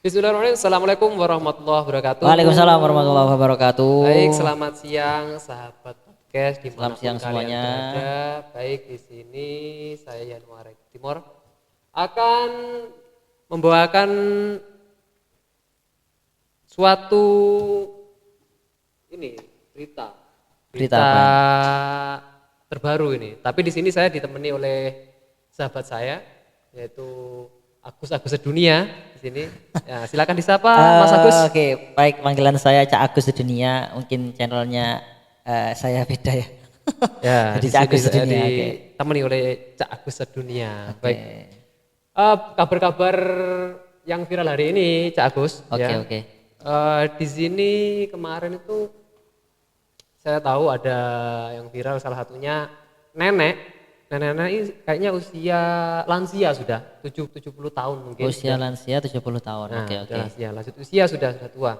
Bismillahirrahmanirrahim. Assalamualaikum warahmatullahi wabarakatuh. Waalaikumsalam warahmatullahi wabarakatuh. Baik, selamat siang sahabat podcast Selamat dimanapun siang kalian semuanya. berada. Baik, di sini saya Yanuar Timur akan membawakan suatu berita Berita apa? terbaru ini. Tapi di sini saya ditemani oleh sahabat saya yaitu Agus Sedunia di sini. Ya, silakan disapa Mas Agus. Oke, baik, panggilan saya Cak Agus Sedunia. Mungkin channelnya saya beda ya. Ya, Jadi di Cak sini Agus saya Sedunia. Oke. ditemani oleh Cak Agus Sedunia. Oke. Baik. Kabar-kabar yang viral hari ini, Cak Agus. Oke, ya. oke. Di sini kemarin itu saya tahu ada yang viral, salah satunya nenek ini kayaknya usia lansia sudah 70 tahun mungkin. Usia lansia 70 tahun. Nah, Oke, oke. lanjut usia sudah tua.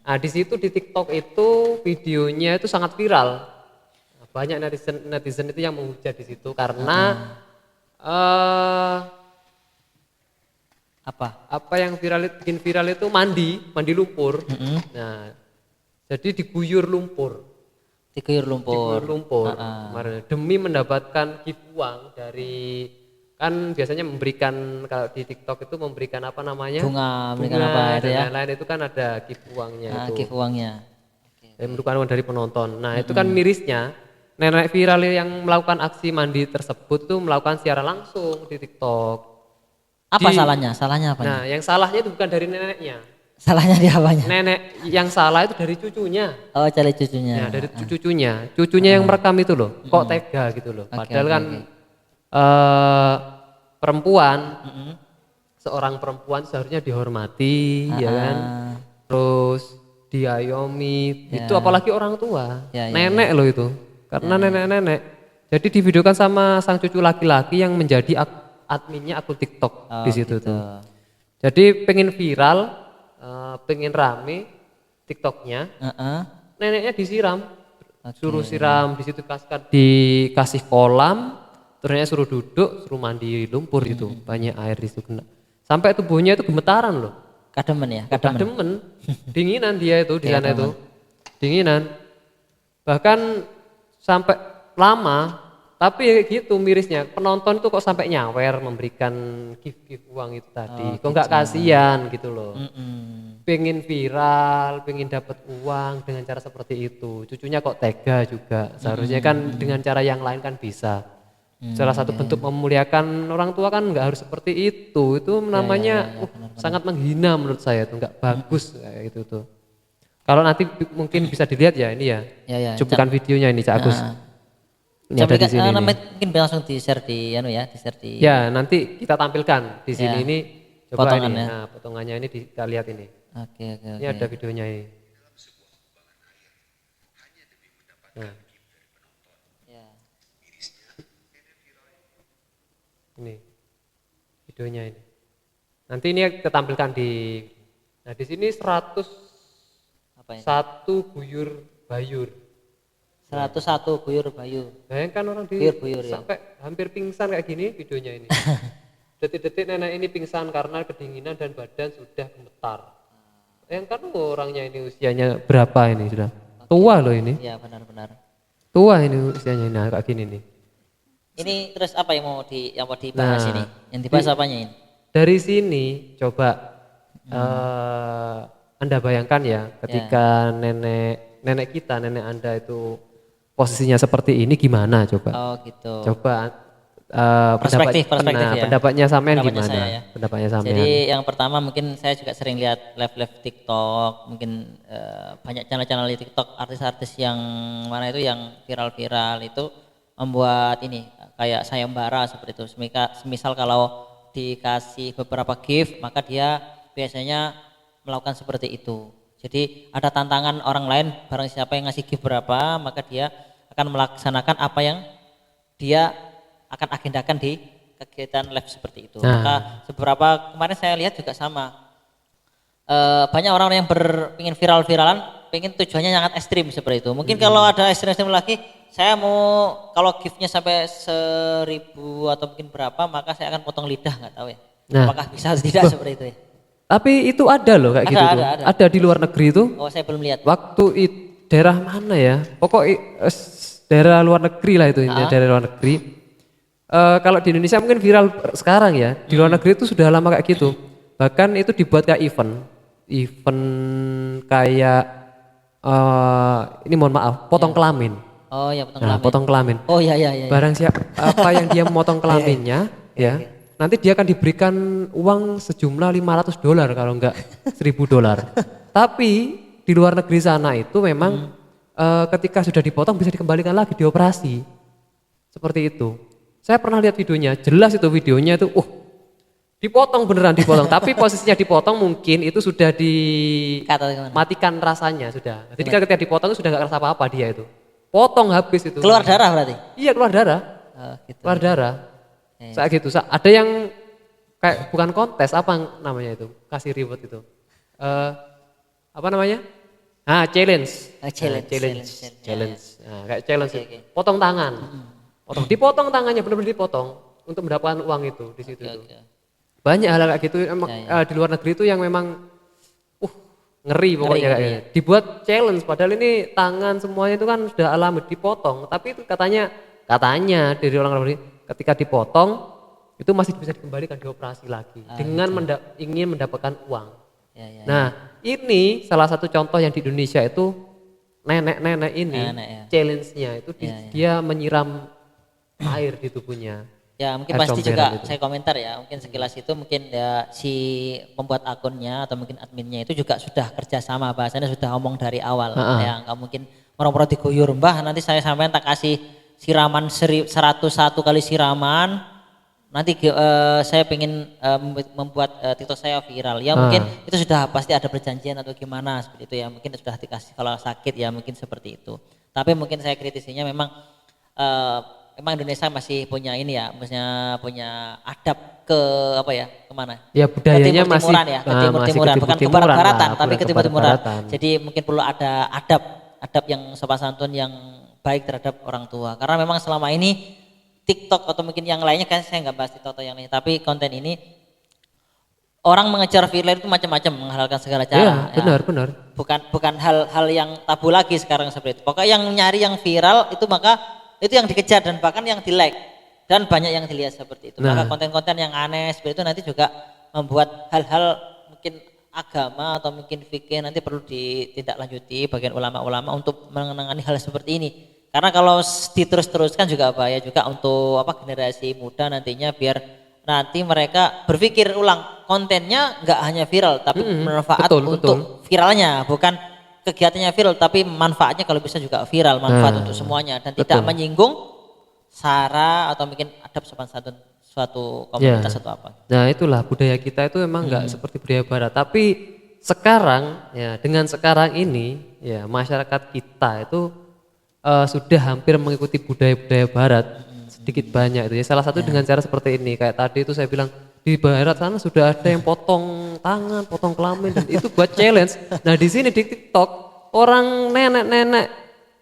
Nah, di situ di TikTok itu videonya itu sangat viral. Banyak netizen itu yang menghujat di situ karena apa yang bikin viral itu mandi lumpur. Nah, jadi diguyur lumpur. Diguyur lumpur. Kemarin demi mendapatkan gift uang dari, kan biasanya memberikan, kalau di TikTok itu memberikan apa namanya, Bunga, memberikan apa itu dan ya? lain-lain, itu kan ada gift uangnya itu. Gift uangnya. Memberikan uang dari penonton. Nah, itu kan mirisnya nenek viral yang melakukan aksi mandi tersebut tuh melakukan siaran langsung di TikTok. Apa salahnya? Salahnya apa? Nah, yang salahnya itu bukan dari neneknya. Salahnya di apanya? Nenek yang salah itu dari cucunya. Oh, cari cucunya. Ya, dari cucunya yang merekam itu loh. Kok tega gitu loh. Padahal kan perempuan, seorang perempuan seharusnya dihormati, ya kan. Terus diayomi. Itu apalagi orang tua. Nenek loh itu. Karena nenek-nenek. Jadi divideokan sama sang cucu laki-laki yang menjadi adminnya akun TikTok di situ gitu. tuh. Jadi pengen viral, pengen rame TikToknya, neneknya disiram, suruh siram di situ, dikasih kolam, terusnya suruh duduk, suruh mandi lumpur itu, banyak air di situ kena, sampai tubuhnya itu gemetaran loh. Kademen ya, Kademen, dinginan dia itu di sana itu, dinginan, bahkan sampai lama. Tapi gitu mirisnya, penonton itu kok sampai nyawer memberikan gift uang itu tadi. Kok nggak kasihan gitu loh. Pengen viral, pengen dapat uang dengan cara seperti itu. Cucunya kok tega juga. Seharusnya kan dengan cara yang lain kan bisa. Salah satu bentuk memuliakan orang tua kan nggak harus seperti itu. Itu namanya sangat menghina menurut saya, itu nggak bagus kayak gitu tuh. Kalau nanti mungkin bisa dilihat ya ini ya. Cuplikan videonya ini Cak Agus. Ini ada di sini mungkin langsung di-share di di-share di. Ya, nanti kita tampilkan di sini ini, coba potongannya. ini. Nah, potongannya ini kita lihat ini. Oke. Ini ada videonya ini. Nah. Ini videonya ini. Nanti ini kita tampilkan di. Nah, di sini 101 buyur bayur. 101 buyur bayu. Bayangkan orang buyur, sampai hampir pingsan kayak gini videonya ini. Detik-detik nenek ini pingsan karena kedinginan dan badan sudah gemetar. Bayangkan orangnya ini usianya berapa ini sudah? Tua loh ini. Iya, benar-benar. Tua ini usianya, nah kayak gini nih. Ini terus apa yang mau dibahas ini? Yang dibahas apanya ini? Dari sini coba Anda bayangkan ya, ketika nenek Anda itu posisinya seperti ini gimana coba? Oh gitu. Coba perspektif ya. Pendapatnya sampean gimana? Saya, ya. Pendapatnya sampean. Jadi yang pertama mungkin saya juga sering lihat live TikTok, mungkin banyak channel-channel di TikTok, artis-artis yang mana itu yang viral-viral itu membuat ini kayak sayembara seperti itu. Semisal kalau dikasih beberapa gift, maka dia biasanya melakukan seperti itu. Jadi ada tantangan orang lain, barang siapa yang ngasih gift berapa, maka dia akan melaksanakan apa yang dia akan agendakan di kegiatan live seperti itu. Maka beberapa kemarin saya lihat juga sama. Banyak orang yang ingin viral-viralan, pengen tujuannya sangat ekstrim seperti itu. Mungkin kalau ada ekstrim-ekstrim lagi, saya mau kalau giftnya sampai 1.000 atau mungkin berapa, maka saya akan potong lidah, nggak tahu ya. Apakah bisa atau tidak seperti itu ya? Tapi itu ada loh kayak Ada, gitu tuh. ada. Ada di luar negeri itu. Oh saya belum lihat. Waktu daerah mana ya? Daerah luar negeri lah itu, daerah luar negeri. Kalau di Indonesia mungkin viral sekarang ya. Di luar negeri itu sudah lama kayak gitu. Bahkan itu dibuat kayak event kayak ini mohon maaf, potong kelamin. Oh ya potong Nah, kelamin. potong kelamin. Oh iya iya iya. Barang siapa apa yang dia memotong kelaminnya, ya, nanti dia akan diberikan uang sejumlah $500 kalau enggak $1.000. Tapi di luar negeri sana itu memang ketika sudah dipotong bisa dikembalikan lagi dioperasi. Seperti itu. Saya pernah lihat videonya, jelas itu videonya itu, dipotong beneran dipotong, tapi posisinya dipotong mungkin itu sudah Kata gimana? dimatikan rasanya sudah. Jadi ketika dipotong itu sudah nggak kerasa apa-apa dia itu. Potong habis itu. Keluar darah berarti? Iya keluar darah. Oh, gitu. Keluar darah. Saat gitu. Ada yang kayak bukan kontes apa namanya itu? Kasih reward itu. Apa namanya? Challenge. Challenge. Nah, kayak challenge. Oke. Potong tangan. Dipotong tangannya benar-benar dipotong untuk mendapatkan uang itu di situ itu. Oke. Banyak hal kayak gitu emang di luar negeri itu yang memang ngeri pokoknya kayaknya. Dibuat challenge padahal ini tangan semuanya itu kan sudah alami dipotong, tapi itu katanya dari orang luar negeri ketika dipotong itu masih bisa dikembalikan dioperasi lagi dengan ingin mendapatkan uang. Nah, ini salah satu contoh yang di Indonesia itu nenek-nenek ini challenge-nya itu dia menyiram air di tubuhnya. Ya mungkin Air pasti comberan juga itu. saya komentar ya, mungkin sekilas itu mungkin ya si pembuat akunnya atau mungkin adminnya itu juga sudah kerjasama, bahasanya sudah ngomong dari awal. Ya nggak mungkin orang-orang diguyur, mbah nanti saya sampean tak kasih siraman 101 kali siraman, nanti saya pengen membuat TikTok saya viral. Ya mungkin itu sudah pasti ada perjanjian atau gimana seperti itu ya, mungkin sudah dikasih kalau sakit ya mungkin seperti itu. Tapi mungkin saya kritisinya memang emang Indonesia masih punya ini ya, maksudnya punya adab ke apa ya, kemana? Ya budayanya ke masih ya, ke timur-timuran, bukan ke barat-baratan, tapi ke timur-timuran. Jadi mungkin perlu ada adab yang sopan santun yang baik terhadap orang tua. Karena memang selama ini TikTok atau mungkin yang lainnya kan saya nggak bahas TikTok atau yang lain, tapi konten ini orang mengejar viral itu macam-macam, menghalalkan segala cara. Iya, benar. Bukan hal-hal yang tabu lagi sekarang seperti itu. Pokoknya yang nyari yang viral itu maka itu yang dikejar dan bahkan yang di like dan banyak yang dilihat seperti itu. Maka konten-konten yang aneh seperti itu nanti juga membuat hal-hal mungkin agama atau mungkin fikih nanti perlu ditindaklanjuti bagian ulama-ulama untuk menangani hal seperti ini. Karena kalau diterus-teruskan juga bahaya juga untuk generasi muda nantinya, biar nanti mereka berpikir ulang, kontennya nggak hanya viral tapi bermanfaat untuk viralnya, bukan kegiatannya viral tapi manfaatnya kalau bisa juga viral, manfaat untuk semuanya dan tidak menyinggung sara atau mungkin adab sopan santun suatu komunitas atau apa. Nah itulah budaya kita itu memang nggak seperti budaya barat, tapi sekarang ya dengan sekarang ini ya masyarakat kita itu sudah hampir mengikuti budaya-budaya barat sedikit banyak itu ya, salah satu dengan cara seperti ini kayak tadi itu saya bilang di barat sana sudah ada yang potong tangan, potong kelamin dan itu buat challenge. Nah di sini di TikTok orang nenek-nenek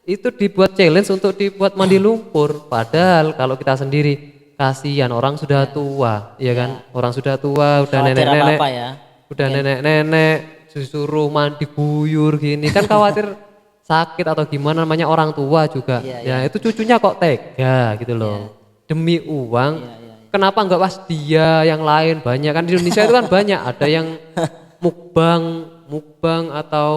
itu dibuat challenge untuk dibuat mandi lumpur. Padahal kalau kita sendiri kasihan orang sudah tua, ya kan? Orang sudah tua, udah nenek-nenek, udah nenek-nenek disuruh mandi guyur gini kan khawatir sakit atau gimana, namanya orang tua juga. Ya itu cucunya kok tega gitu loh. Demi uang. Kenapa enggak pas dia yang lain banyak kan di Indonesia itu kan banyak ada yang mukbang atau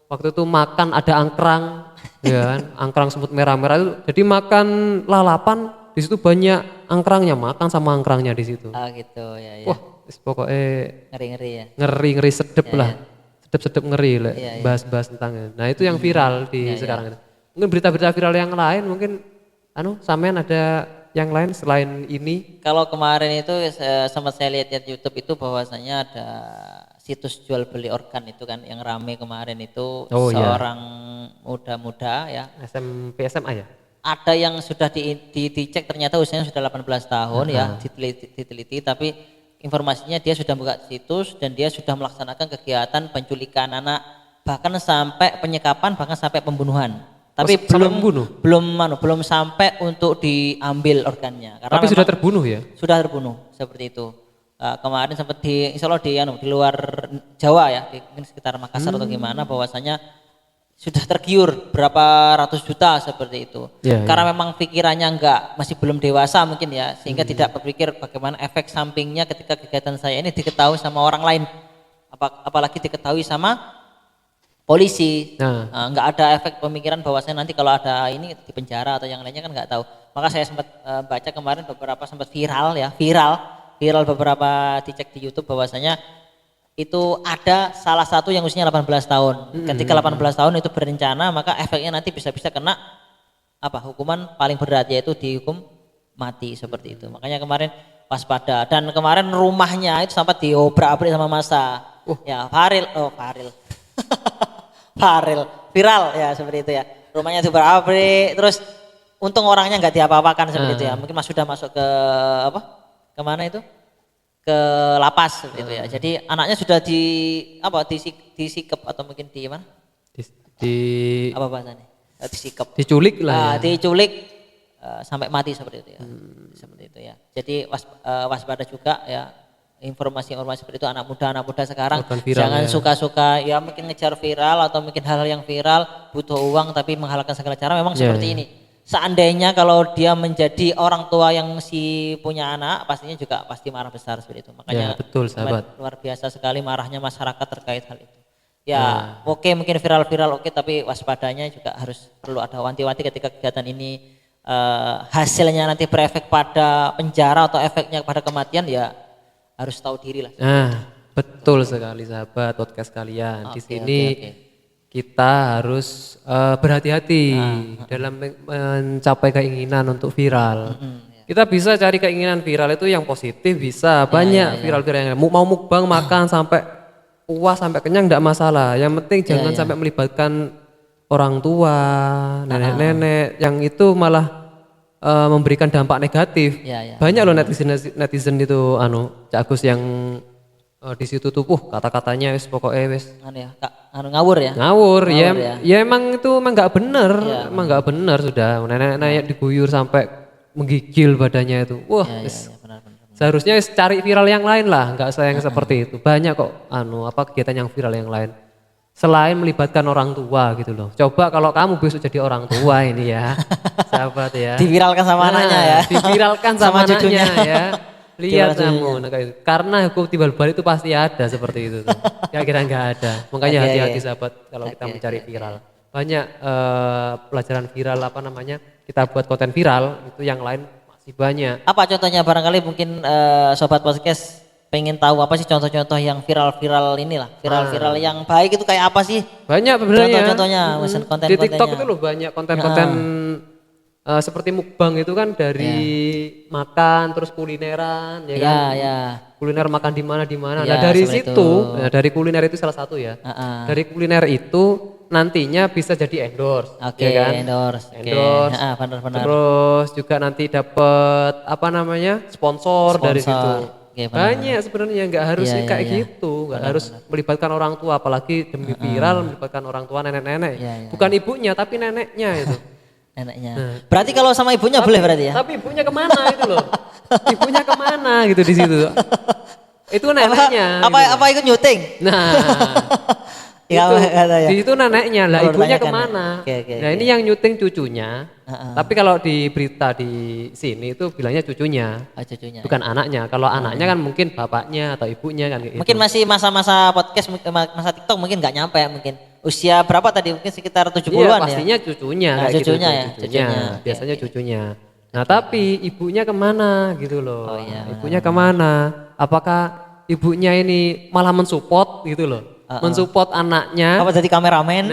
waktu itu makan ada angkrang ya kan, angkrang semut merah-merah itu jadi makan lalapan di situ banyak angkrangnya, makan sama angkrangnya di situ. Gitu ya. Wah, pokoknya ngeri-ngeri ya. Ngeri sedep lah. Sedep ngeri lah bahas-bahas tentangnya. Nah, itu yang viral di sekarang itu. Mungkin berita-berita viral yang lain mungkin sampean ada yang lain selain ini? Kalau kemarin itu sempat saya lihat di YouTube itu bahwasanya ada situs jual beli organ itu kan yang rame kemarin itu, seorang muda-muda ya. SMP SMA ya? Ada yang sudah dicek ternyata usianya sudah 18 tahun ya, diteliti tapi informasinya dia sudah buka situs dan dia sudah melaksanakan kegiatan penculikan anak, bahkan sampai penyekapan, bahkan sampai pembunuhan. Tapi belum sampai untuk diambil organnya. Karena tapi sudah terbunuh ya? Sudah terbunuh seperti itu. Kemarin sempat insya Allah di luar Jawa ya, mungkin sekitar Makassar atau gimana, bahwasanya sudah tergiur berapa ratus juta seperti itu. Karena memang pikirannya masih belum dewasa mungkin ya, sehingga tidak berpikir bagaimana efek sampingnya ketika kegiatan saya ini diketahui sama orang lain, apalagi diketahui sama polisi. Nggak ada efek pemikiran bahwa saya nanti kalau ada ini di penjara atau yang lainnya kan nggak tahu. Maka saya sempat baca kemarin beberapa sempat viral beberapa dicek di YouTube bahwasanya itu ada salah satu yang usianya 18 tahun. Ketika 18 tahun itu berencana, maka efeknya nanti bisa-bisa kena hukuman paling berat, yaitu dihukum mati seperti itu. Makanya kemarin waspada, dan kemarin rumahnya itu sampai diobrak-abrik sama massa. Ya, viral ya seperti itu ya. Rumahnya diobrak-abrik, terus untung orangnya nggak diapa-apakan seperti itu ya. Mungkin sudah masuk ke kemana itu? Ke lapas seperti itu ya. Jadi anaknya sudah disikap atau mungkin di mana? Apa bahasanya? Disikap. Diculik lah. Diculik sampai mati seperti itu ya. Seperti itu ya. Jadi waspada juga ya, informasi-informasi seperti itu. Anak muda sekarang jangan suka-suka ya mungkin ngejar viral atau mungkin hal-hal yang viral, butuh uang tapi menghalalkan segala cara, memang seperti ini. Seandainya kalau dia menjadi orang tua yang punya anak, pastinya juga pasti marah besar seperti itu. Makanya betul, sahabat. Luar biasa sekali marahnya masyarakat terkait hal itu. Ya, oke, mungkin viral oke, tapi waspadanya juga perlu ada wanti-wanti ketika kegiatan ini hasilnya nanti berefek pada penjara atau efeknya pada kematian, ya harus tahu diri lah. Betul sekali sahabat podcast kalian. Di sini kita harus berhati-hati dalam mencapai keinginan untuk viral. Kita bisa cari keinginan viral itu yang positif, bisa banyak viral-viral yang mau mukbang makan sampai puas sampai kenyang enggak masalah. Yang penting jangan sampai melibatkan orang tua, nenek-nenek yang itu malah memberikan dampak negatif. Banyak loh netizen itu Cak Agus yang di situ tuh kata-katanya wis pokoknya wis ngawur ya. Ngawur ya emang itu emang nggak bener, sudah nenek-nenek diguyur sampai menggigil badannya itu. Benar. Seharusnya cari viral yang lain lah, nggak usah yang seperti itu. Banyak kok kegiatan yang viral yang lain selain melibatkan orang tua gitu loh. Coba kalau kamu besok jadi orang tua ini ya sahabat ya, diviralkan sama anaknya ya, diviralkan sama cucunya ya. Lihat kamu, karena hukum timbal balik itu pasti ada seperti itu tuh. Kira-kira nggak ada. Makanya hati-hati sahabat kalau kita mencari viral. Banyak pelajaran viral kita buat konten viral itu yang lain masih banyak. Apa contohnya barangkali mungkin sobat podcast pengen tahu apa sih contoh-contoh yang viral-viral inilah, viral-viral yang baik itu kayak apa sih? Banyak sebenarnya. Contoh-contohnya, konten-kontennya. Di TikTok itu loh banyak konten-konten seperti mukbang itu kan dari makan terus kulineran ya kan. Kuliner makan di mana. Nah dari situ, dari kuliner itu salah satu ya. Dari kuliner itu nantinya bisa jadi endorse. Ya kan? Endorse. Benar. Terus juga nanti dapat sponsor dari situ. Banyak sebenarnya nggak harus kayak gitu, nggak harus melibatkan orang tua, apalagi demi viral melibatkan orang tua, nenek-nenek. Bukan ibunya tapi neneknya itu. Neneknya. Berarti kalau sama ibunya boleh berarti ya? Tapi ibunya kemana itu loh? Ibunya kemana gitu di situ? Itu neneknya. Apa ikut nyuting? Nah, di situ neneknya lah, ibunya kemana? Nah ini yang nyuting cucunya. Tapi kalau di berita di sini itu bilangnya cucunya, bukan anaknya. Kalau anaknya kan mungkin bapaknya atau ibunya kan. Mungkin masih masa-masa podcast, masa TikTok mungkin nggak nyampe ya mungkin. Usia berapa tadi? Mungkin sekitar 70-an ya? Pastinya cucunya. Cucunya. Biasanya cucunya. Nah tapi ibunya kemana gitu loh. Ibunya kemana? Apakah ibunya ini malah mensupport gitu loh? Mensupport anaknya. Apa jadi kameramen?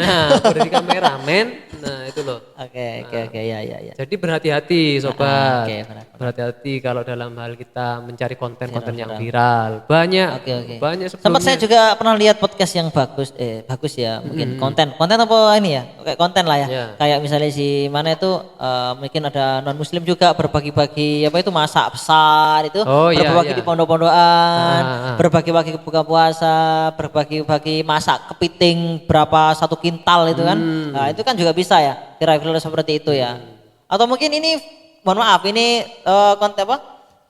Jadi kameramen. Nah itu loh. Oke, ya. Jadi berhati-hati sobat. Berhati-hati kalau dalam hal kita mencari konten-konten yang viral. Banyak sebelumnya. Sempat saya juga pernah lihat podcast yang bagus ya, mungkin konten apa ini ya, kayak konten lah ya. Kayak misalnya si mana itu mungkin ada non muslim juga berbagi-bagi masak besar itu, berbagi di pondok-pondokan, berbagi-bagi buka puasa, berbagi-bagi masak kepiting berapa 1 kintal itu kan. Nah itu kan juga bisa ya, viral seperti itu ya. Atau mungkin ini mohon maaf ini konten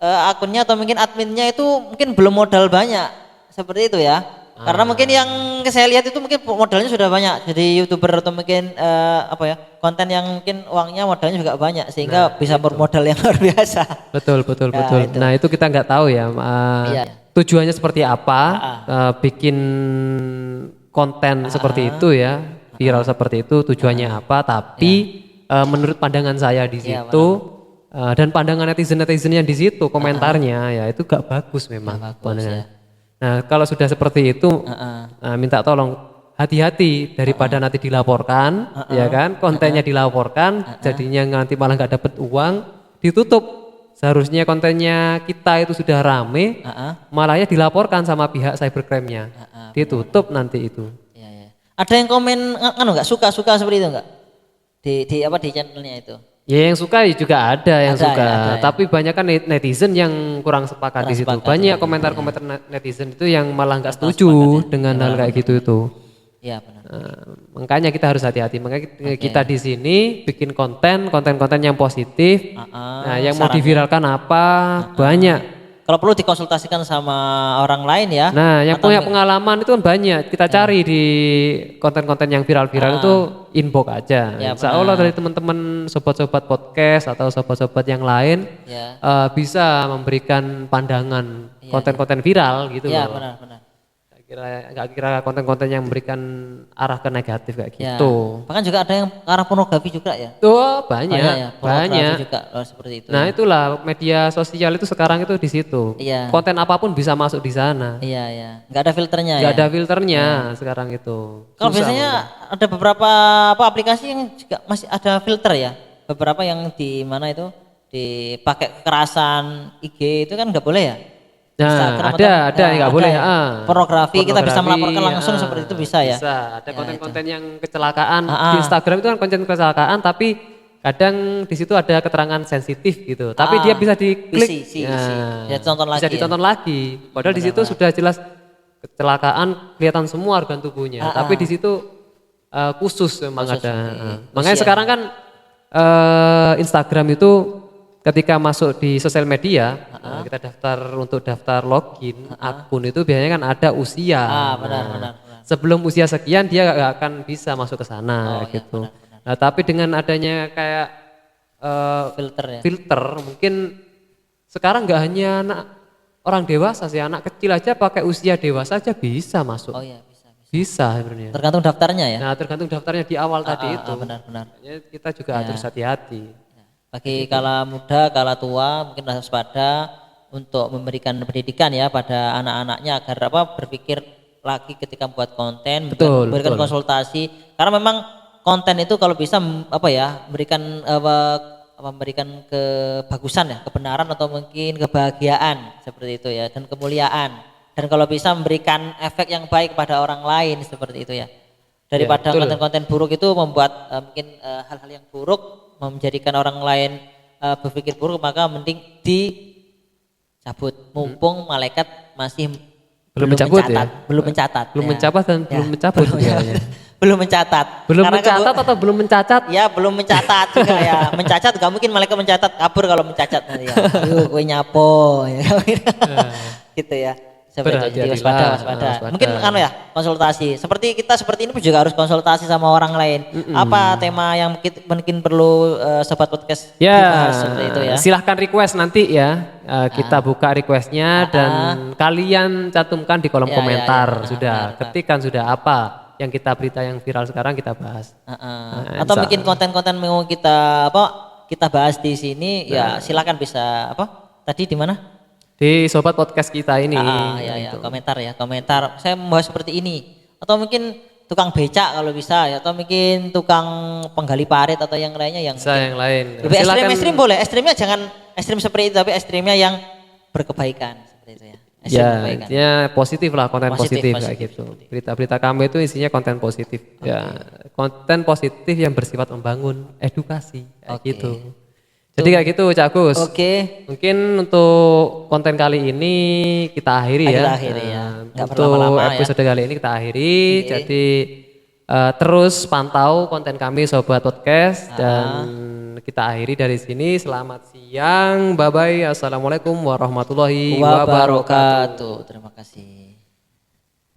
akunnya atau mungkin adminnya itu mungkin belum modal banyak seperti itu ya. Karena mungkin yang saya lihat itu mungkin modalnya sudah banyak jadi YouTuber atau mungkin apa ya konten yang mungkin uangnya modalnya juga banyak sehingga bisa bermodal yang luar biasa. Betul. Itu. Nah itu kita nggak tahu ya Iya. tujuannya seperti apa bikin konten seperti itu ya viral seperti itu tujuannya apa. Tapi menurut pandangan saya di situ dan pandangan netizen yang di situ komentarnya ya itu gak bagus memang. Bagus, ya. Nah kalau sudah seperti itu minta tolong hati-hati daripada nanti dilaporkan ya kan kontennya dilaporkan jadinya nanti malah nggak dapat uang ditutup. Seharusnya kontennya kita itu sudah rame malahnya dilaporkan sama pihak cybercrime-nya ditutup nanti itu. Ya. Ada yang komen nggak suka seperti itu nggak di apa di channelnya itu? Ya yang suka juga ada yang suka, ya. tapi banyak kan netizen yang kurang sepakat di situ. Banyak komentar-komentar netizen itu yang malah nggak setuju dengan hal kayak gitu itu. Iya benar. Makanya kita harus hati-hati. Makanya kita di sini bikin konten yang positif. Nah, yang mau diviralkan apa banyak. Kalau perlu dikonsultasikan sama orang lain ya. Nah, yang punya pengalaman itu kan banyak. Kita cari di konten-konten yang viral-viral itu inbox aja. Ya, Insya Allah dari teman-teman sobat-sobat podcast atau sobat-sobat yang lain bisa memberikan pandangan konten-konten viral gitu ya, loh. Benar. Gak kira konten-konten yang memberikan arah ke negatif kayak gitu. Bahkan juga ada yang arah pornografi juga ya. Tuh banyak. Juga seperti itu. Nah itulah media sosial itu sekarang itu di situ. Iya. Konten apapun bisa masuk di sana. Iya. Nggak ada filternya Nggak ada filternya sekarang itu. Kalau biasanya ada beberapa aplikasi yang juga masih ada filter ya. Beberapa yang di mana itu dipakai kekerasan IG itu kan nggak boleh ya. Nah, ada yang nggak boleh. Pornografi kita bisa melaporkan langsung seperti itu bisa ya. Bisa. Ada konten-konten yang kecelakaan di Instagram itu kan konten kecelakaan, tapi kadang di situ ada keterangan sensitif gitu. Tapi dia bisa diklik, bisa ditonton lagi. Padahal di situ sudah jelas kecelakaan, kelihatan semua organ tubuhnya. Tapi di situ khusus memang ada. Makanya sekarang kan Instagram itu ketika masuk di sosial media, kita daftar login akun itu biasanya kan ada usia. Benar. Sebelum usia sekian dia gak akan bisa masuk ke sana gitu. Benar. Nah tapi dengan adanya kayak filter mungkin sekarang nggak hanya orang dewasa sih, anak kecil aja pakai usia dewasa aja bisa masuk. Bisa sebenarnya. Tergantung daftarnya ya. Nah tergantung daftarnya di awal tadi itu. Benar. Kita juga harus hati-hati. Bagi kala muda, kala tua mungkin harus waspada untuk memberikan pendidikan ya pada anak-anaknya agar berpikir lagi ketika membuat konten, memberikan konsultasi. Karena memang konten itu kalau bisa memberikan kebagusan ya, kebenaran atau mungkin kebahagiaan seperti itu ya dan kemuliaan. Dan kalau bisa memberikan efek yang baik pada orang lain seperti itu ya. Daripada konten-konten buruk itu membuat mungkin hal-hal yang buruk menjadikan orang lain berpikir buruk, maka mending dicabut mumpung malaikat masih belum mencatat. Belum mencatat dan belum mencabut belum mencatat. Belum mencatat atau belum mencacat? Ya, belum mencatat juga ya. Mencatat gak mungkin malaikat mencatat, kabur kalau mencatat nanti ya. Aduh, gue nyapo ya. Gitu ya. Jadi waspada. Mungkin konsultasi. Seperti kita ini pun juga harus konsultasi sama orang lain. Apa tema yang mungkin perlu sobat podcast dibahas seperti itu ya. Silahkan request nanti ya. Kita buka requestnya dan kalian cantumkan di kolom komentar. Ketikkan sudah apa yang berita yang viral sekarang kita bahas. Atau mungkin konten-konten mau kita bahas di sini ya silakan bisa tadi di mana? Di sobat podcast kita ini. Komentar. Saya membahas seperti ini. Atau mungkin tukang becak kalau bisa ya. Atau mungkin tukang penggali parit atau yang lainnya yang lain. Lebih ekstrim boleh. Ekstrimnya jangan ekstrim seperti itu, tapi ekstrimnya yang berkebaikan seperti itu ya. Intinya positif lah, konten positif kayak gitu. Berita-berita kami itu isinya konten positif. Ya, konten positif yang bersifat membangun, edukasi kayak gitu. Jadi kayak gitu Cak Gus. Mungkin untuk konten kali ini kita akhiri ya. Untuk episode kali ini kita akhiri. Jadi terus pantau konten kami sobat podcast dan kita akhiri dari sini. Selamat siang, bye bye. Assalamualaikum warahmatullahi wabarakatuh. Wabarakatuh. Terima kasih.